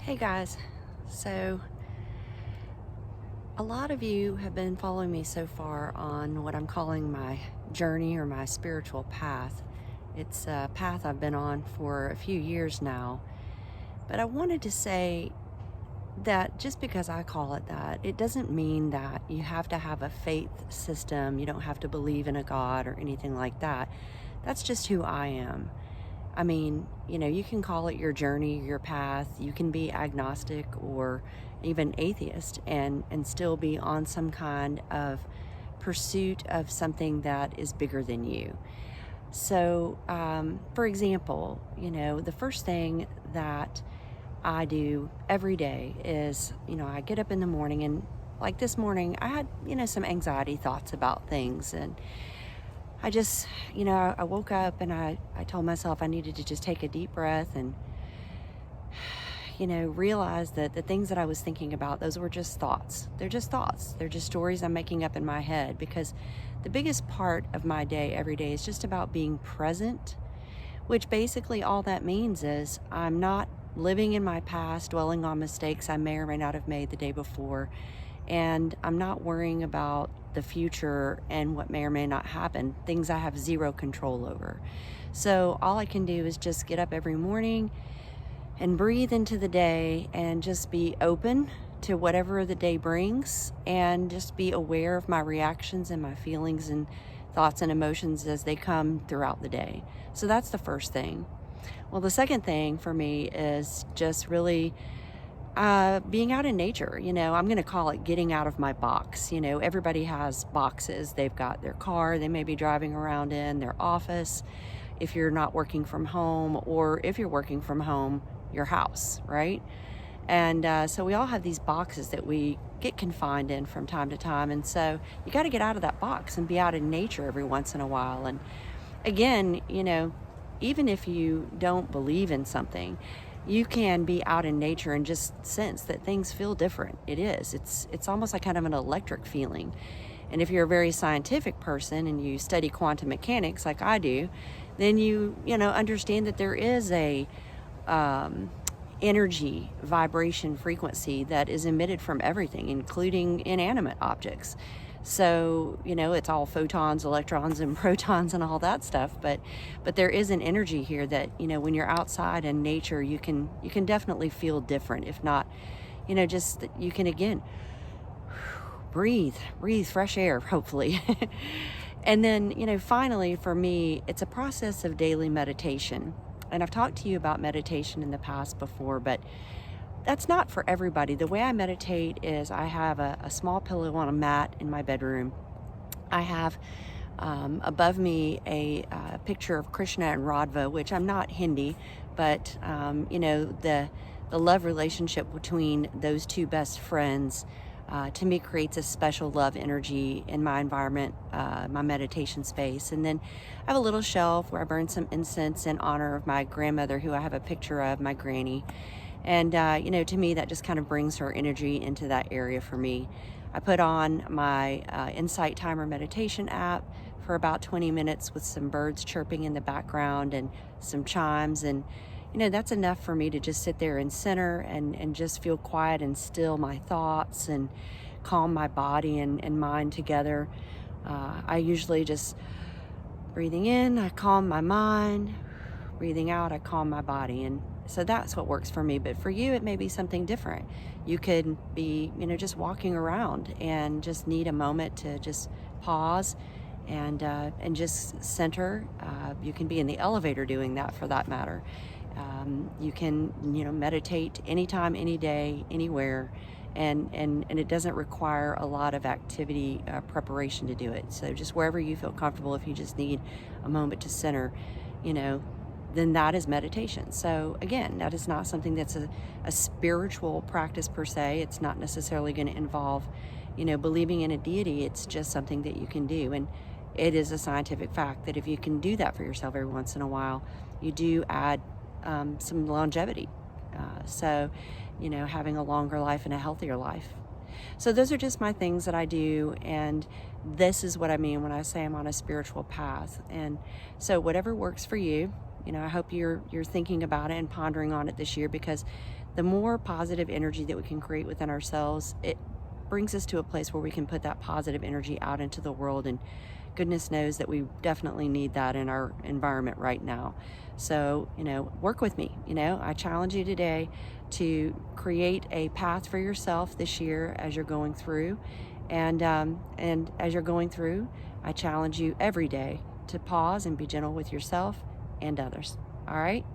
Hey guys, so a lot of you have been following me so far on what I'm calling my journey or my spiritual path. It's a path I've been on for a few years now, but I wanted to say that just because I call it that, it doesn't mean that you have to have a faith system. You don't have to believe in a God or anything like that. That's just who I am. I mean, you can call it your journey, your path. You can be agnostic or even atheist and still be on some kind of pursuit of something that is bigger than you. So, for example, the first thing that I do every day is, I get up in the morning and like this morning, I had, some anxiety thoughts about things. And I just, I woke up and I told myself I needed to just take a deep breath and, realize that the things that I was thinking about, those were just thoughts. They're just thoughts. They're just stories I'm making up in my head, because the biggest part of my day every day is just about being present, which basically all that means is I'm not living in my past, dwelling on mistakes I may or may not have made the day before. And I'm not worrying about the future and what may or may not happen, things I have zero control over. So all I can do is just get up every morning and breathe into the day and just be open to whatever the day brings, and just be aware of my reactions and my feelings and thoughts and emotions as they come throughout the day. So that's the first thing. Well, the second thing for me is just really being out in nature. I'm going to call it getting out of my box. Everybody has boxes. They've got their car they may be driving around in, their office, if you're not working from home, or if you're working from home, your house, right? And so we all have these boxes that we get confined in from time to time. And so you got to get out of that box and be out in nature every once in a while. And again, even if you don't believe in something, you can be out in nature and just sense that things feel different. It's almost like kind of an electric feeling. And if you're a very scientific person and you study quantum mechanics like I do, then you understand that there is a energy, vibration, frequency that is emitted from everything, including inanimate objects. So, it's all photons, electrons, and protons and all that stuff. But there is an energy here that, when you're outside in nature, you can definitely feel different. If not, just that you can, again, breathe fresh air, hopefully. And then, finally, for me, it's a process of daily meditation. And I've talked to you about meditation in the past before, but that's not for everybody. The way I meditate is I have a small pillow on a mat in my bedroom. I have above me a picture of Krishna and Radha, which I'm not Hindi, but the love relationship between those two best friends to me creates a special love energy in my environment, my meditation space. And then I have a little shelf where I burn some incense in honor of my grandmother, who I have a picture of, my granny. And, to me, that just kind of brings her energy into that area for me. I put on my Insight Timer meditation app for about 20 minutes with some birds chirping in the background and some chimes. And, that's enough for me to just sit there and center and just feel quiet and still my thoughts and calm my body and mind together. I usually just breathing in, I calm my mind. Breathing out, I calm my body. And so that's what works for me. But for you, it may be something different. You could be, just walking around and just need a moment to just pause and just center. You can be in the elevator doing that, for that matter. You can, meditate anytime, any day, anywhere. And it doesn't require a lot of activity preparation to do it. So just wherever you feel comfortable, if you just need a moment to center, then that is meditation. So again, that is not something that's a spiritual practice per se. It's not necessarily going to involve, believing in a deity. It's just something that you can do. And it is a scientific fact that if you can do that for yourself every once in a while, you do add some longevity. So, having a longer life and a healthier life. So those are just my things that I do, and this is what I mean when I say I'm on a spiritual path. And so whatever works for you, I hope you're thinking about it and pondering on it this year, because the more positive energy that we can create within ourselves, it brings us to a place where we can put that positive energy out into the world. And goodness knows that we definitely need that in our environment right now. So, work with me. I challenge you today to create a path for yourself this year as you're going through. And as you're going through, I challenge you every day to pause and be gentle with yourself and others. All right?